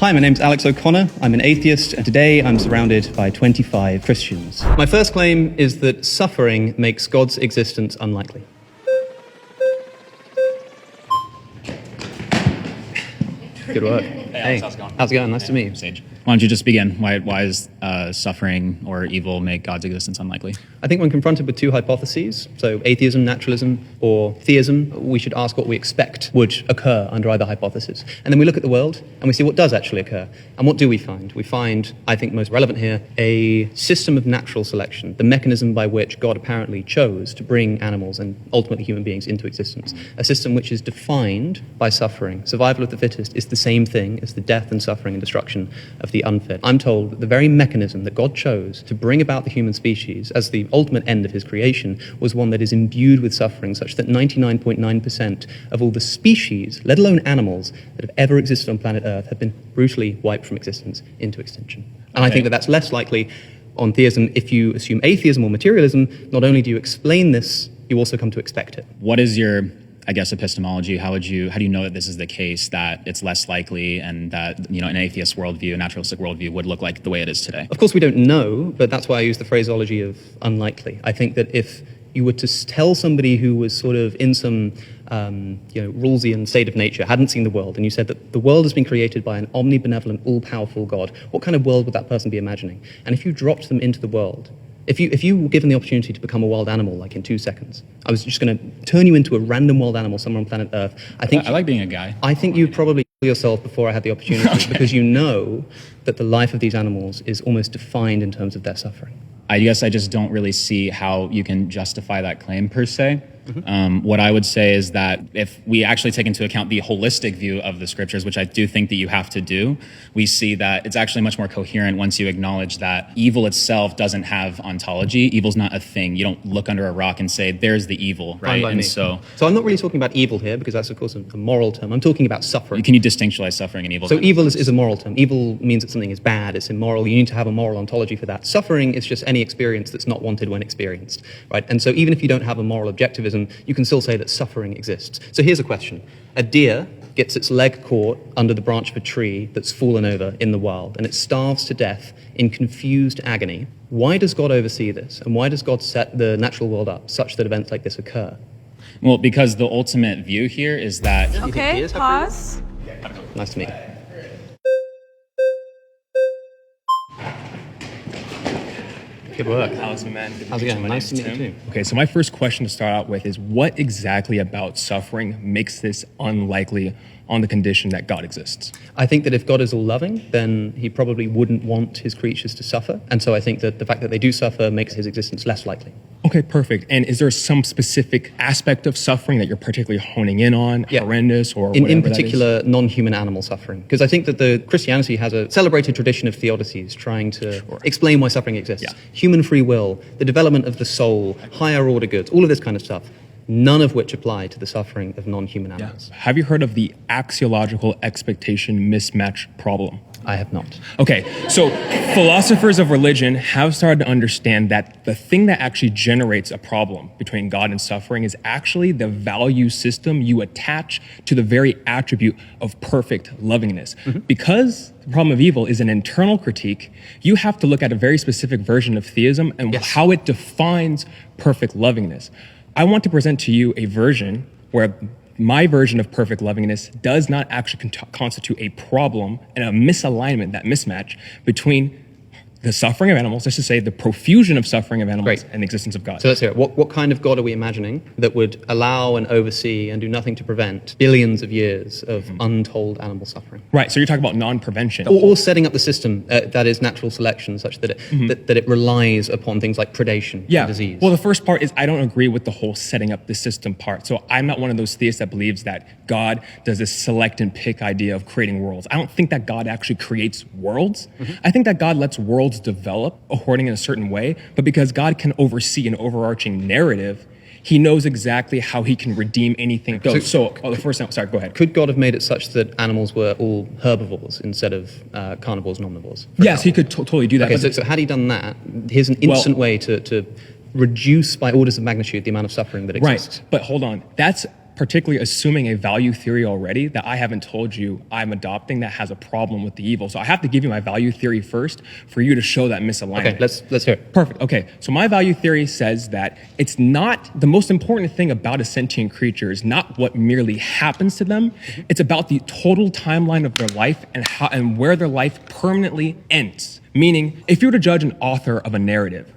Hi, my name's Alex O'Connor. I'm an atheist, and today I'm surrounded by 25 Christians. My first claim is that suffering makes God's existence unlikely. Good work. Hey, Alex, how's it going? How's it going? Nice to meet you. Sage. Why don't you just begin? Why does suffering or evil make God's existence unlikely? I think when confronted with two hypotheses, so atheism, naturalism, or theism, we should ask what we expect would occur under either hypothesis. And then we look at the world and we see what does actually occur. And what do we find? We find, I think most relevant here, a system of natural selection, the mechanism by which God apparently chose to bring animals and ultimately human beings into existence. A system which is defined by suffering. Survival of the fittest is the same thing as the death and suffering and destruction of the unfit. I'm told that the very mechanism that God chose to bring about the human species as the ultimate end of his creation was one that is imbued with suffering, such that 99.9% of all the species, let alone animals, that have ever existed on planet Earth have been brutally wiped from existence into extinction. And I think that that's less likely on theism. If you assume atheism or materialism, not only do you explain this, you also come to expect it. What is your, I guess, epistemology? How do you know that this is the case, that it's less likely, and that, an atheist worldview, a naturalistic worldview would look like the way it is today? Of course we don't know, but that's why I use the phraseology of unlikely. I think that if you were to tell somebody who was sort of in some Rawlsian state of nature, hadn't seen the world, and you said that the world has been created by an omnibenevolent, all-powerful God, what kind of world would that person be imagining? And if you dropped them into the world, if you were given the opportunity to become a wild animal, like in 2 seconds, I was just going to turn you into a random wild animal somewhere on planet Earth. I like being a guy. I think you'd probably kill yourself before I had the opportunity, okay, because you know that the life of these animals is almost defined in terms of their suffering. I guess I just don't really see how you can justify that claim per se. What I would say is that if we actually take into account the holistic view of the scriptures, which I do think that you have to do, we see that it's actually much more coherent once you acknowledge that evil itself doesn't have ontology. Evil's not a thing. You don't look under a rock and say, there's the evil, right? And so I'm not really talking about evil here, because that's, of course, a moral term. I'm talking about suffering. Can you distinctualize suffering and evil? So evil is a moral term. Evil means that something is bad, it's immoral. You need to have a moral ontology for that. Suffering is just any experience that's not wanted when experienced, right? And so even if you don't have a moral objectivism, you can still say that suffering exists. So here's a question. A deer gets its leg caught under the branch of a tree that's fallen over in the wild, and it starves to death in confused agony. Why does God oversee this? And why does God set the natural world up such that events like this occur? Well, because the ultimate view here is that... Okay, pause. Nice to meet you. Good work. Alex, my man. How's it going? Nice to meet you too. Okay, so my first question to start out with is, what exactly about suffering makes this unlikely on the condition that God exists? I think that if God is all-loving, then he probably wouldn't want his creatures to suffer. And so I think that the fact that they do suffer makes his existence less likely. Okay, perfect. And is there some specific aspect of suffering that you're particularly honing in on, horrendous or whatever in particular, non-human animal suffering? Because I think that the Christianity has a celebrated tradition of theodicies trying to explain why suffering exists. Yeah. Human free will, the development of the soul, higher order goods, all of this kind of stuff. None of which apply to the suffering of non-human animals. Have you heard of the axiological expectation mismatch problem? I have not. Okay, so philosophers of religion have started to understand that the thing that actually generates a problem between God and suffering is actually the value system you attach to the very attribute of perfect lovingness. Because the problem of evil is an internal critique, you have to look at a very specific version of theism and how it defines perfect lovingness. I want to present to you a version where my version of perfect lovingness does not actually constitute a problem and a misalignment, that mismatch between the suffering of animals, let's just say the profusion of suffering of animals and the existence of God. So let's hear it. What kind of God are we imagining that would allow and oversee and do nothing to prevent billions of years of untold animal suffering? Right, so you're talking about non-prevention. Or setting up the system that is natural selection such that it relies upon things like predation and disease. Well, the first part is I don't agree with the whole setting up the system part. So I'm not one of those theists that believes that God does this select and pick idea of creating worlds. I don't think that God actually creates worlds. I think that God lets worlds develop according in a certain way, but because God can oversee an overarching narrative, he knows exactly how he can redeem anything. Go ahead. Could God have made it such that animals were all herbivores instead of carnivores and omnivores? Yes, he could totally do that. Okay, so had he done that, here's an instant way to reduce by orders of magnitude the amount of suffering that exists. Right, but hold on. That's particularly assuming a value theory already that I haven't told you I'm adopting that has a problem with the evil. So I have to give you my value theory first for you to show that misalignment. Okay, let's hear it. Perfect. Okay, so my value theory says that it's not the most important thing about a sentient creature is not what merely happens to them. It's about the total timeline of their life and how and where their life permanently ends. Meaning, if you were to judge an author of a narrative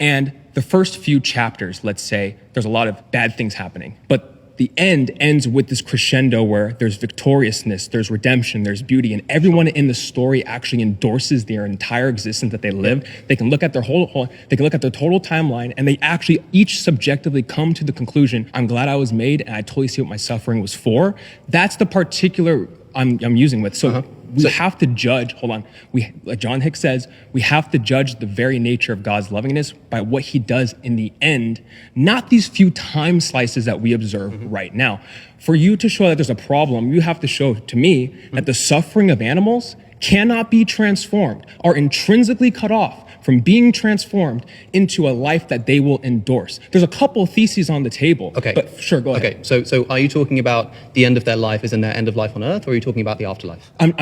and the first few chapters, let's say, there's a lot of bad things happening, but the end ends with this crescendo where there's victoriousness, there's redemption, there's beauty, and everyone in the story actually endorses their entire existence that they lived. They can look at their they can look at their total timeline, and they actually each subjectively come to the conclusion, I'm glad I was made, and I totally see what my suffering was for. That's the particular I'm using with. So we have to judge, like John Hicks says, we have to judge the very nature of God's lovingness by what he does in the end, not these few time slices that we observe right now. For you to show that there's a problem, you have to show to me that the suffering of animals cannot be transformed, are intrinsically cut off from being transformed into a life that they will endorse. There's a couple of theses on the table. Okay. But sure, go ahead. Okay, so are you talking about the end of their life is in their end of life on earth, or are you talking about the afterlife? I'm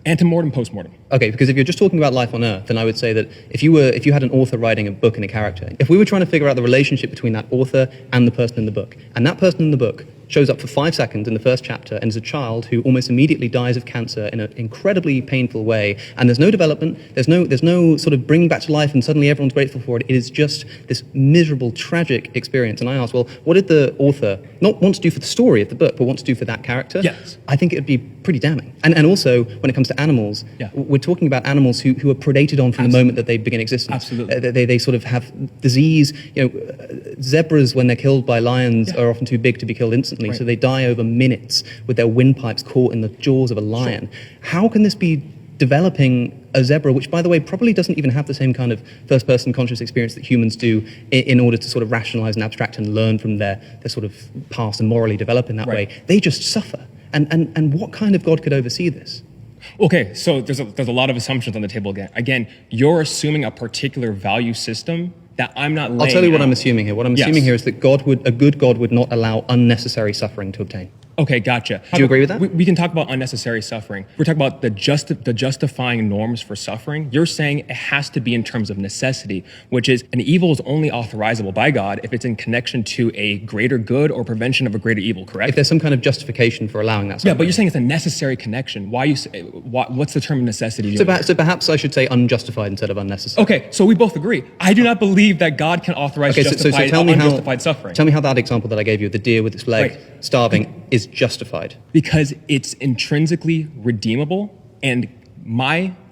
antemortem, postmortem. Okay, because if you're just talking about life on earth, then I would say that if you had an author writing a book and a character, if we were trying to figure out the relationship between that author and the person in the book, and that person in the book shows up for 5 seconds in the first chapter and is a child who almost immediately dies of cancer in an incredibly painful way, and there's no development, there's no sort of bringing back to life and suddenly everyone's grateful for it. It is just this miserable, tragic experience. And I ask, well, what did the author not want to do for the story of the book, but want to do for that character? Yes. I think it would be pretty damning. And also, when it comes to animals, we're talking about animals who are predated on from the moment that they begin existence. Absolutely. They sort of have disease. Zebras, when they're killed by lions, are often too big to be killed instantly. So they die over minutes with their windpipes caught in the jaws of a lion. How can this be developing a zebra, which, by the way, probably doesn't even have the same kind of first-person conscious experience that humans do in order to sort of rationalize and abstract and learn from their sort of past and morally develop in that way? They just suffer. And what kind of God could oversee this? Okay, so there's a lot of assumptions on the table again. Again, you're assuming a particular value system that I'm not laying I'll tell you what out. I'm assuming here. What I'm assuming here is that a good God would not allow unnecessary suffering to obtain. Okay, gotcha. Do you agree with that? We can talk about unnecessary suffering. We're talking about the justifying norms for suffering. You're saying it has to be in terms of necessity, which is an evil is only authorizable by God if it's in connection to a greater good or prevention of a greater evil, correct? If there's some kind of justification for allowing that suffering. Yeah, but you're saying it's a necessary connection. What's the term of necessity? So perhaps I should say unjustified instead of unnecessary. Okay, so we both agree. I do not believe that God can authorize unjustified suffering. Tell me how that example that I gave you, the deer with its leg starving, is justified. Because it's intrinsically redeemable, and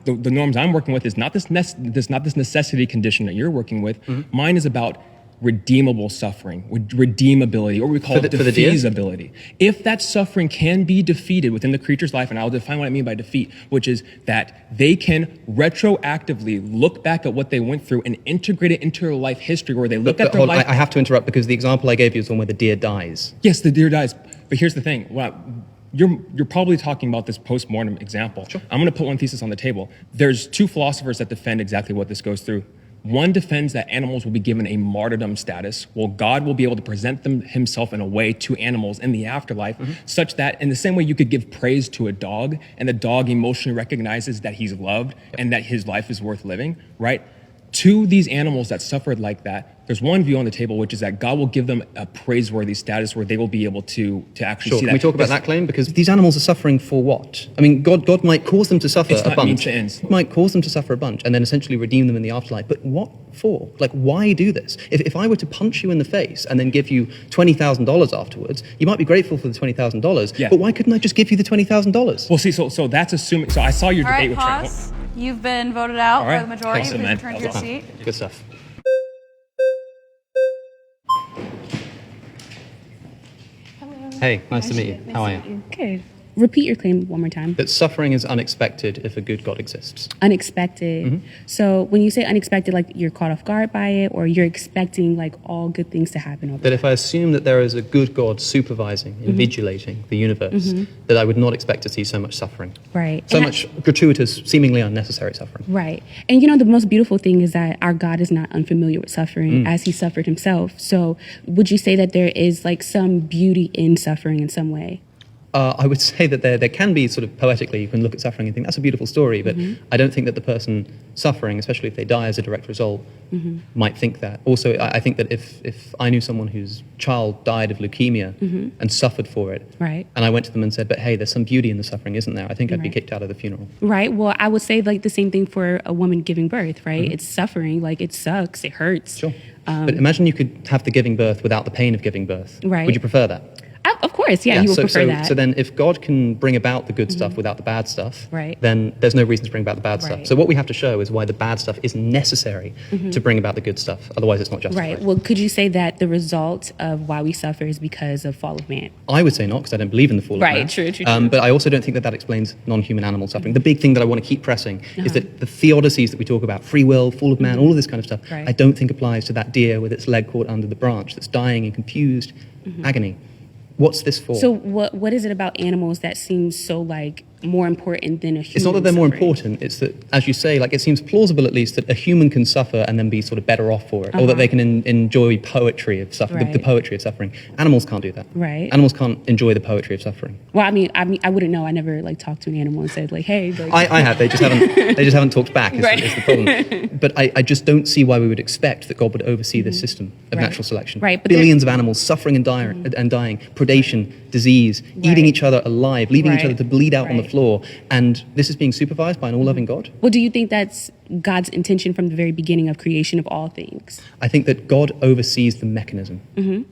the norms I'm working with is not this necessity condition that you're working with. Mine is about redeemable suffering, redeemability, or we call it defeasibility. If that suffering can be defeated within the creature's life, and I'll define what I mean by defeat, which is that they can retroactively look back at what they went through and integrate it into their life history, where they look at their life. I have to interrupt because the example I gave you is one where the deer dies. Yes, the deer dies. But here's the thing. You're probably talking about this post-mortem example. Sure. I'm going to put one thesis on the table. There's two philosophers that defend exactly what this goes through. One defends that animals will be given a martyrdom status, while God will be able to present himself in a way to animals in the afterlife, such that in the same way you could give praise to a dog, and the dog emotionally recognizes that he's loved and that his life is worth living, right? To these animals that suffered like that, there's one view on the table, which is that God will give them a praiseworthy status where they will be able to actually see that. Can we talk about that claim? Because these animals are suffering for what? I mean, God might cause them to suffer a bunch. Might cause them to suffer a bunch and then essentially redeem them in the afterlife. But what for? Like, why do this? If I were to punch you in the face and then give you $20,000 afterwards, you might be grateful for the $20,000. Yeah. But why couldn't I just give you the $20,000? Well, see, so that's assuming. So I saw your debate with Trent. Pause. You've been voted out by the majority. Please return to your seat. Good stuff. Hello. Hey, nice to meet you. How are you? Good. Repeat your claim one more time. That suffering is unexpected if a good God exists. Unexpected. So when you say unexpected, like you're caught off guard by it, or you're expecting like all good things to happen over That if I assume that there is a good God supervising, invigilating the universe, that I would not expect to see so much suffering. Right. So And much gratuitous, seemingly unnecessary suffering. Right. And the most beautiful thing is that our God is not unfamiliar with suffering as he suffered himself. So would you say that there is like some beauty in suffering in some way? I would say that there can be sort of poetically, you can look at suffering and think that's a beautiful story, but I don't think that the person suffering, especially if they die as a direct result, might think that. Also, I think that if I knew someone whose child died of leukemia and suffered for it, Right. and I went to them and said, but hey, there's some beauty in the suffering, isn't there? I think I'd be kicked out of the funeral. Right. Well, I would say like the same thing for a woman giving birth, right? It's suffering, like it sucks, it hurts. Sure. But imagine you could have the giving birth without the pain of giving birth. Right. Would you prefer that? Of course, you would prefer that. So then if God can bring about the good stuff without the bad stuff, Right. then there's no reason to bring about the bad stuff. Right. So what we have to show is why the bad stuff is necessary to bring about the good stuff. Otherwise, it's not justified. Right. Well, could you say that the result of why we suffer is because of fall of man? I would say not, because I don't believe in the fall of man. Right, true. But I also don't think that explains non-human animal suffering. The big thing that I want to keep pressing is that the theodicies that we talk about, free will, fall of man, all of this kind of stuff, Right. I don't think applies to that deer with its leg caught under the branch that's dying in confused agony. What's this for? So what is it about animals that seems so like more important than a human? It's not that they're more suffering? important. It's that, as you say, like it seems plausible at least that a human can suffer and then be sort of better off for it, or that they can enjoy poetry of suffering, the Right. poetry of suffering. Animals can't do that. Right. Animals can't enjoy the poetry of suffering. Well, I mean, I wouldn't know. I never like talked to an animal and said like, hey. Like, I have. They just haven't. They just haven't talked back. Is, Right. is the problem. But I just don't see why we would expect that God would oversee this system of Right. natural selection. Right, but Billions of animals suffering and dying, predation, disease, eating each other alive, leaving each Right. other to bleed out on the Right. floor, and this is being supervised by an all-loving God. Well, do you think that's God's intention from the very beginning of creation of all things? I think that God oversees the mechanism.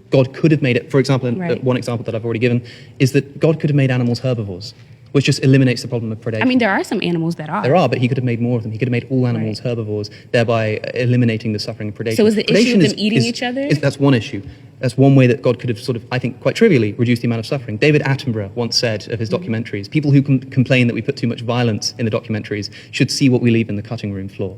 God could have made it, for example, Right. one example that I've already given is that God could have made animals herbivores, which just eliminates the problem of predation. I mean, there are some animals that are. There are, but he could have made more of them. He could have made all animals Right. herbivores, thereby eliminating the suffering of predation. So is the issue Predation with them eating each other? That's one issue. That's one way that God could have sort of, I think, quite trivially reduced the amount of suffering. David Attenborough once said of his documentaries, people who complain that we put too much violence in the documentaries should see what we leave in the cutting room floor.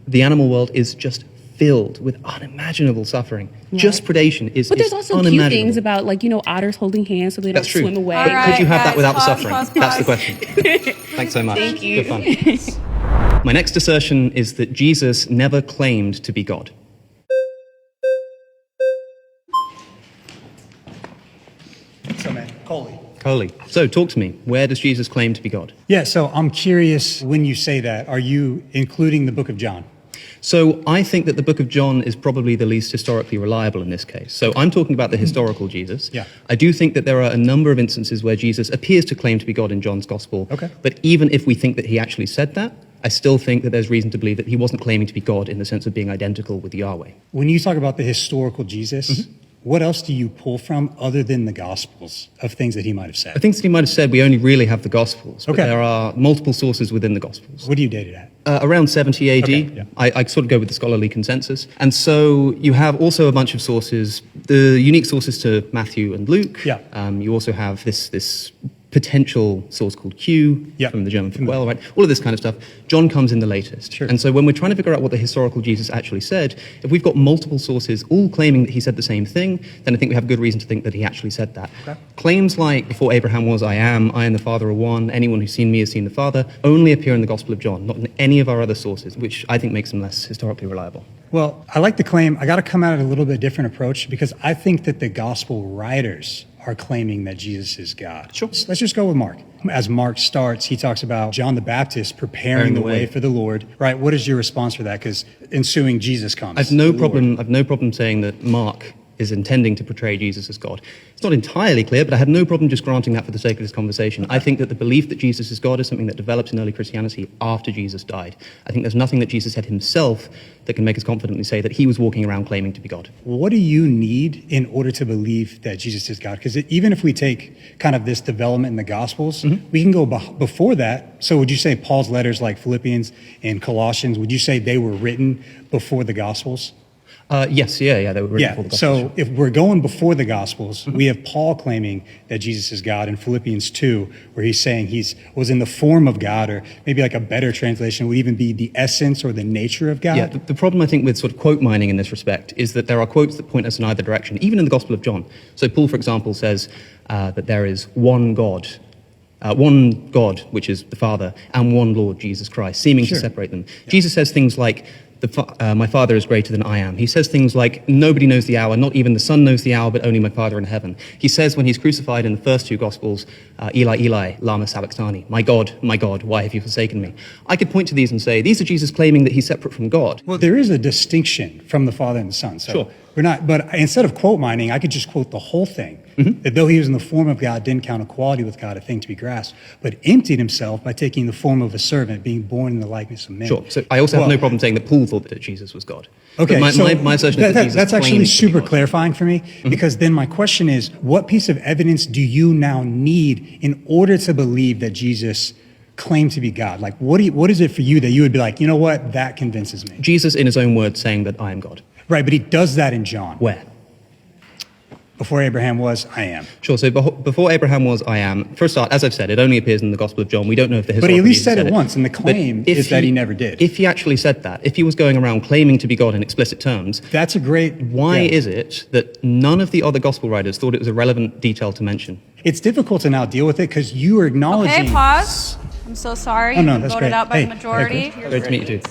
The animal world is just filled with unimaginable suffering. Just predation is But there's is also cute unimaginable. things about like, otters holding hands so they That's don't true. swim away. But All could you right, have that guys, without pause, the suffering? pause, That's the pause. question. Thanks so much. Thank you. Good fun. My next assertion is that Jesus never claimed to be God. So, man, Coley. Coley. So, talk to me. Where does Jesus claim to be God? Yeah, so I'm curious, when you say that, are you including the book of John? So, I think that the book of John is probably the least historically reliable in this case. So, I'm talking about the historical Jesus. Yeah. I do think that there are a number of instances where Jesus appears to claim to be God in John's gospel. Okay. But even if we think that he actually said that, I still think that there's reason to believe that he wasn't claiming to be God in the sense of being identical with Yahweh. When you talk about the historical Jesus, what else do you pull from other than the Gospels of things that he might have I said? think that he might have said we only really have the Gospels, but Okay. there are multiple sources within the Gospels. What do you date it at? Around 70 AD, Okay, yeah. I sort of go with the scholarly consensus. And so you have also a bunch of sources, the unique sources to Matthew and Luke. Yeah. You also have this potential source called Q Yeah. from the German for well, right? All of this kind of stuff. John comes in the latest. Sure. And so when we're trying to figure out what the historical Jesus actually said, if we've got multiple sources all claiming that he said the same thing, then I think we have good reason to think that he actually said that. Okay. Claims like, before Abraham was, I am, I and the Father are one, anyone who's seen me has seen the Father, only appear in the Gospel of John, not in any of our other sources, which I think makes them less historically reliable. Well, I like the claim. I got to come at it a little bit different approach because I think that the gospel writers are claiming that Jesus is God. Sure. So let's just go with Mark. As Mark starts, he talks about John the Baptist preparing the way for the Lord. Right? What is your response for that? Because ensuing Jesus comes. I've no problem saying that Mark is intending to portray Jesus as God. It's not entirely clear, but I have no problem just granting that for the sake of this conversation. I think that the belief that Jesus is God is something that develops in early Christianity after Jesus died. I think there's nothing that Jesus said himself that can make us confidently say that he was walking around claiming to be God. What do you need in order to believe that Jesus is God? Because even if we take kind of this development in the Gospels, we can go before that. So would you say Paul's letters like Philippians and Colossians, would you say they were written before the Gospels? Yes, yeah, they were written before the Gospels. So if we're going before the Gospels, we have Paul claiming that Jesus is God in Philippians 2, where he's saying was in the form of God, or maybe like a better translation would even be the essence or the nature of God. Yeah, the problem I think with sort of quote mining in this respect is that there are quotes that point us in either direction, even in the Gospel of John. So Paul, for example, says that there is one God, which is the Father, and one Lord, Jesus Christ, seeming to separate them. Yeah. Jesus says things like, my Father is greater than I am. He says things like, nobody knows the hour, not even the Son knows the hour, but only my Father in heaven. He says when he's crucified in the first two Gospels, Eli, Eli, lama sabachthani, my God, why have you forsaken me? I could point to these and say, these are Jesus claiming that he's separate from God. Well, there is a distinction from the Father and the Son. So sure. We're not, but instead of quote mining, I could just quote the whole thing. That though he was in the form of God, didn't count equality with God a thing to be grasped, but emptied himself by taking the form of a servant, being born in the likeness of men. Sure. So I also have no problem saying that Paul thought that Jesus was God. Okay, my assertion is that Jesus that's actually super God. clarifying for me, because then my question is, what piece of evidence do you now need in order to believe that Jesus claimed to be God? Like, what is it for you that you would be like, you know what, that convinces me? Jesus, in his own words, saying that I am God. Right, but he does that in John. Where? Before Abraham was, I am. Sure, so before Abraham was, I am. For a start, as I've said, it only appears in the Gospel of John. We don't know if the historical But he at least Jesus said it once, and the claim is that he never did. If he actually said that, if he was going around claiming to be God in explicit terms, that's a great... Why is it that none of the other Gospel writers thought it was a relevant detail to mention? It's difficult to now deal with it because you are acknowledging... Okay, pause. I'm so sorry. Oh, no, that's voted great. out by Hey, the majority. Great to meet you too.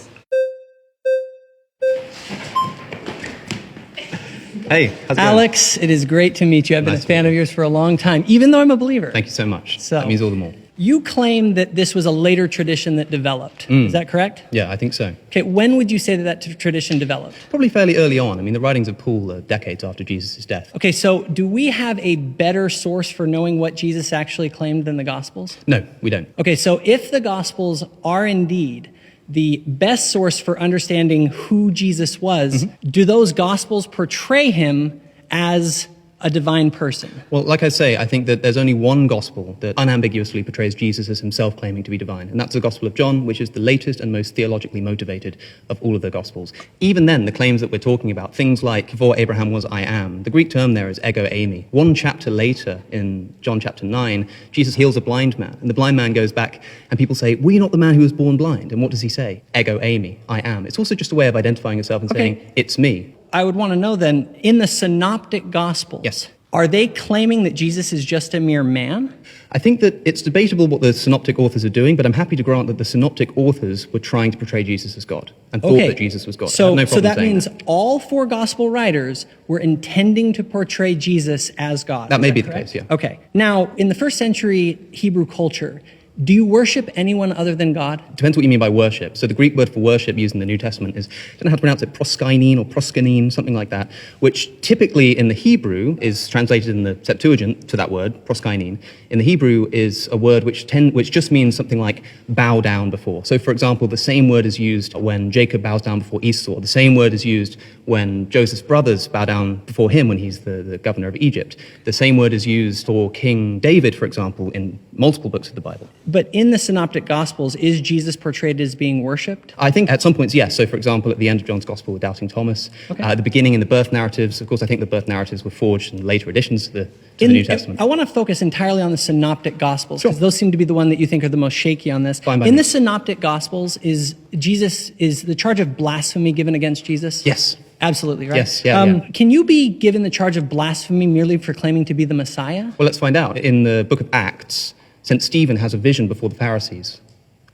Hey, how's it Alex, it is great to meet you. I've been Nice a fan of yours for a long time, even though I'm a believer. Thank you so much. So, that means all the more. You claim that this was a later tradition that developed. Is that correct? Yeah, I think so. Okay, when would you say that tradition developed? Probably fairly early on. I mean, the writings of Paul are decades after Jesus' death. Okay, so do we have a better source for knowing what Jesus actually claimed than the Gospels? No, we don't. Okay, so if the Gospels are indeed the best source for understanding who Jesus was, do those Gospels portray him as a divine person? Well, like I say, I think that there's only one gospel that unambiguously portrays Jesus as himself claiming to be divine, and that's the Gospel of John, which is the latest and most theologically motivated of all of the Gospels. Even then, the claims that we're talking about, things like, before Abraham was, I am, the Greek term there is ego eimi. One chapter later, in John chapter 9, Jesus heals a blind man, and the blind man goes back, and people say, were you not the man who was born blind? And what does he say? Ego eimi, I am. It's also just a way of identifying yourself and saying, it's me. I would want to know then, in the Synoptic Gospels, yes, are they claiming that Jesus is just a mere man? I think that it's debatable what the Synoptic authors are doing, but I'm happy to grant that the Synoptic authors were trying to portray Jesus as God and thought that Jesus was God. So, no so that saying means all four Gospel writers were intending to portray Jesus as God. That may be the case, yeah. Okay. Now, in the first century Hebrew culture, do you worship anyone other than God? Depends what you mean by worship. So the Greek word for worship used in the New Testament is, I don't know how to pronounce it, proskynene or proskunine, something like that, which typically in the Hebrew is translated in the Septuagint to that word, proskynene. In the Hebrew is a word which just means something like bow down before. So for example, the same word is used when Jacob bows down before Esau. The same word is used when Joseph's brothers bow down before him when he's the governor of Egypt. The same word is used for King David, for example, in multiple books of the Bible. But in the Synoptic Gospels, is Jesus portrayed as being worshipped? I think at some points, yes. So, for example, at the end of John's Gospel with Doubting Thomas, at the beginning in the birth narratives, of course, I think the birth narratives were forged in later additions to the New Testament. I want to focus entirely on the Synoptic Gospels, because those seem to be the one that you think are the most shaky on this. In the Synoptic Gospels, is the charge of blasphemy given against Jesus? Yes. Absolutely, right? Yes, yeah. Can you be given the charge of blasphemy merely for claiming to be the Messiah? Well, let's find out. In the book of Acts, St. Stephen has a vision before the Pharisees.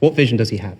What vision does he have?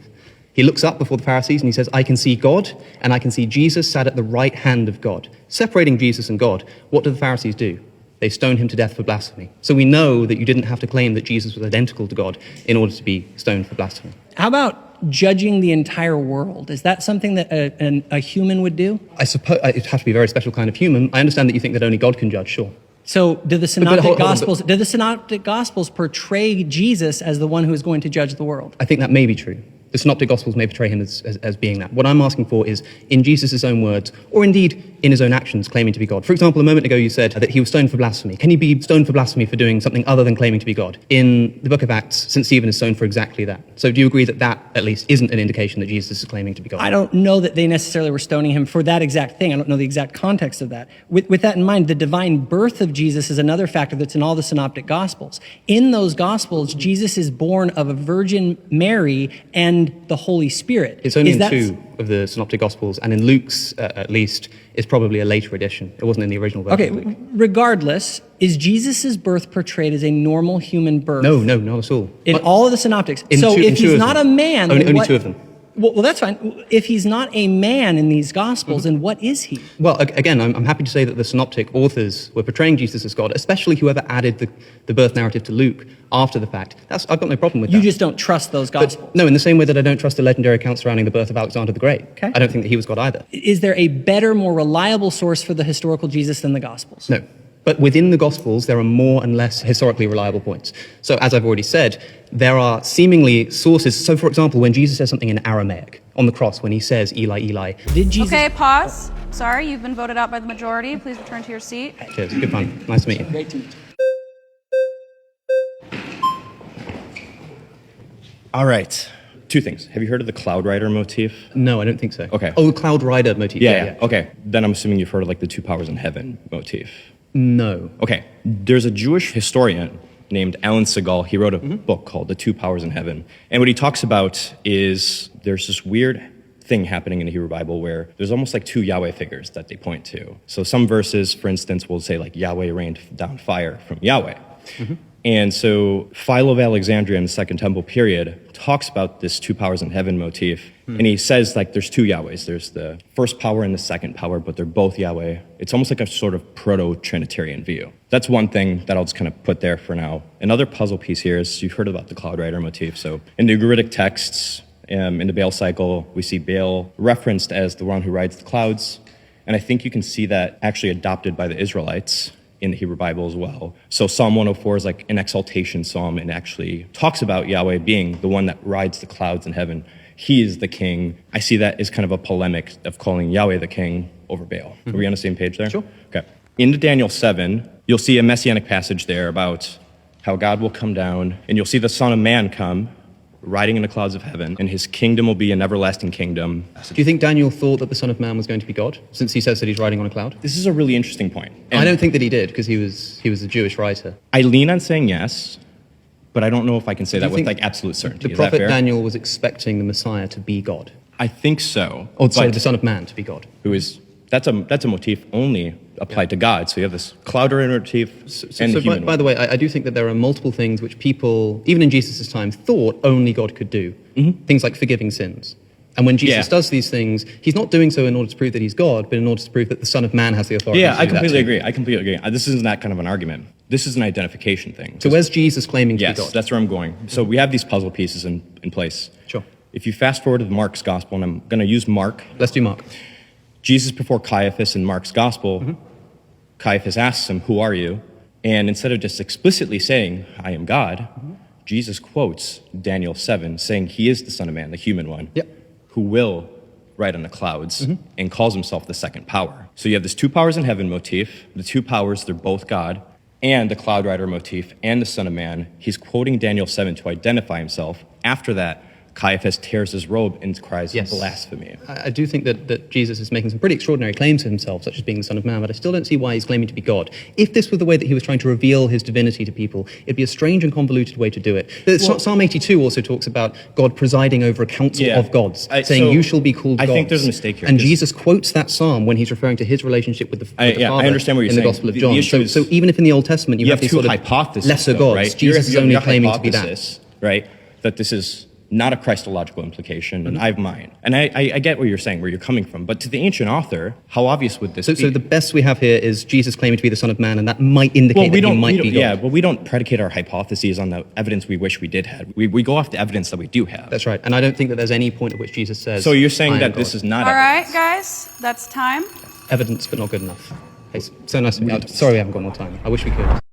He looks up before the Pharisees and he says, I can see God and I can see Jesus sat at the right hand of God. Separating Jesus and God, what do the Pharisees do? They stone him to death for blasphemy. So we know that you didn't have to claim that Jesus was identical to God in order to be stoned for blasphemy. How about judging the entire world? Is that something that a human would do? I suppose it'd have to be a very special kind of human. I understand that you think that only God can judge, sure. So do the Synoptic Gospels portray Jesus as the one who is going to judge the world? I think that may be true. The Synoptic Gospels may portray him as being that. What I'm asking for is, in Jesus' own words, or indeed in his own actions, claiming to be God. For example, a moment ago you said that he was stoned for blasphemy. Can he be stoned for blasphemy for doing something other than claiming to be God? In the book of Acts, St. Stephen is stoned for exactly that. So do you agree that that, at least, isn't an indication that Jesus is claiming to be God? I don't know that they necessarily were stoning him for that exact thing. I don't know the exact context of that. With that in mind, the divine birth of Jesus is another factor that's in all the Synoptic Gospels. In those Gospels, Jesus is born of a Virgin Mary and the Holy Spirit. It's only in 2 of the Synoptic Gospels, and in Luke's, at least, is probably a later edition. It wasn't in the original version of Luke. Regardless, is Jesus' birth portrayed as a normal human birth? No, not at all. In all of the Synoptics. So if he's not a man... Only 2 of them. Well, that's fine. If he's not a man in these Gospels, then what is he? Well, again, I'm happy to say that the Synoptic authors were portraying Jesus as God, especially whoever added the birth narrative to Luke after the fact. I've got no problem with that. You just don't trust those Gospels? No, in the same way that I don't trust the legendary account surrounding the birth of Alexander the Great. Okay. I don't think that he was God either. Is there a better, more reliable source for the historical Jesus than the Gospels? No. But within the Gospels, there are more and less historically reliable points. So as I've already said, there are seemingly sources. So, for example, when Jesus says something in Aramaic on the cross, when he says, Eli, Eli. Did Jesus... Okay, pause. Sorry, you've been voted out by the majority. Please return to your seat. Cheers. Good fun. Nice to meet you. Great to meet you. All right. 2 things. Have you heard of the Cloud Rider motif? No, I don't think so. Okay. Oh, the Cloud Rider motif. Yeah. Okay. Then I'm assuming you've heard of like the 2 powers in heaven motif. No. Okay. There's a Jewish historian named Alan Segal. He wrote a book called The 2 Powers in Heaven. And what he talks about is there's this weird thing happening in the Hebrew Bible where there's almost like 2 Yahweh figures that they point to. So some verses, for instance, will say like Yahweh rained down fire from Yahweh. And so Philo of Alexandria in the Second Temple period talks about this 2 powers in heaven motif. And he says like there's 2 Yahwehs. There's the first power and the second power, but they're both Yahweh. It's almost like a sort of proto-Trinitarian view. That's one thing that I'll just kind of put there for now. Another puzzle piece here is you've heard about the Cloud Rider motif. So in the Ugaritic texts, in the Baal cycle, we see Baal referenced as the one who rides the clouds. And I think you can see that actually adopted by the Israelites in the Hebrew Bible as well. So Psalm 104 is like an exaltation psalm and actually talks about Yahweh being the one that rides the clouds in heaven. He is the king. I see that as kind of a polemic of calling Yahweh the king over Baal. Are we on the same page there? Sure. Okay. In Daniel 7, you'll see a messianic passage there about how God will come down, and you'll see the Son of Man come, riding in the clouds of heaven, and his kingdom will be an everlasting kingdom. Do you think Daniel thought that the Son of Man was going to be God, since he says that he's riding on a cloud? This is a really interesting point. I don't think that he did, because he was a Jewish writer. I lean on saying yes, but I don't know if I can say that with think like absolute certainty. The Is that prophet fair? Daniel was expecting the Messiah to be God. I think so. Or sorry, but the Son of Man to be God. who is that's a motif only applied to God. So you have this cloud rider motif and the human. By the way, I do think that there are multiple things which people, even in Jesus' time, thought only God could do. Things like forgiving sins. And when Jesus does these things, he's not doing so in order to prove that he's God, but in order to prove that the Son of Man has the authority to do I that completely too. agree. I completely agree. This isn't that kind of an argument. This is an identification thing. So where's Jesus claiming to be Yes, God? that's where I'm going. So we have these puzzle pieces in place. Sure. If you fast forward to Mark's gospel, and I'm going to use Mark. Let's do Mark. Jesus before Caiaphas in Mark's gospel, Caiaphas asks him, "Who are you?" And instead of just explicitly saying, "I am God," Jesus quotes Daniel 7, saying he is the Son of Man, the human one, who will ride on the clouds, and calls himself the second power. So you have this 2 powers in heaven motif. The 2 powers, they're both God, and the cloud rider motif, and the Son of Man. He's quoting Daniel 7 to identify himself. After that, Caiaphas tears his robe and cries blasphemy. I do think that Jesus is making some pretty extraordinary claims to himself, such as being the Son of Man, but I still don't see why he's claiming to be God. If this were the way that he was trying to reveal his divinity to people, it'd be a strange and convoluted way to do it. Psalm 82 also talks about God presiding over a council of gods, saying, "You shall be called gods." I think there's a mistake here. And Jesus quotes that psalm when he's referring to his relationship with the Father I understand what you're in saying. the Gospel of The John. issue is So even if in the Old Testament you have these two sort of hypotheses, lesser though, gods, right? Jesus is only your claiming to be that. hypothesis, right? That this is not a Christological implication, and I have mine. And I get where you're saying, where you're coming from, but to the ancient author, how obvious would this be? So the best we have here is Jesus claiming to be the Son of Man, and that might indicate that he might be God. Yeah, but we don't predicate our hypotheses on the evidence we wish we did have. We go off the evidence that we do have. That's right, and I don't think that there's any point at which Jesus says, So you're saying "I am that God." this is not All evidence. right, guys, that's time. Evidence, but not good enough. Hey, so nice to meet you. Sorry we haven't got more time. I wish we could.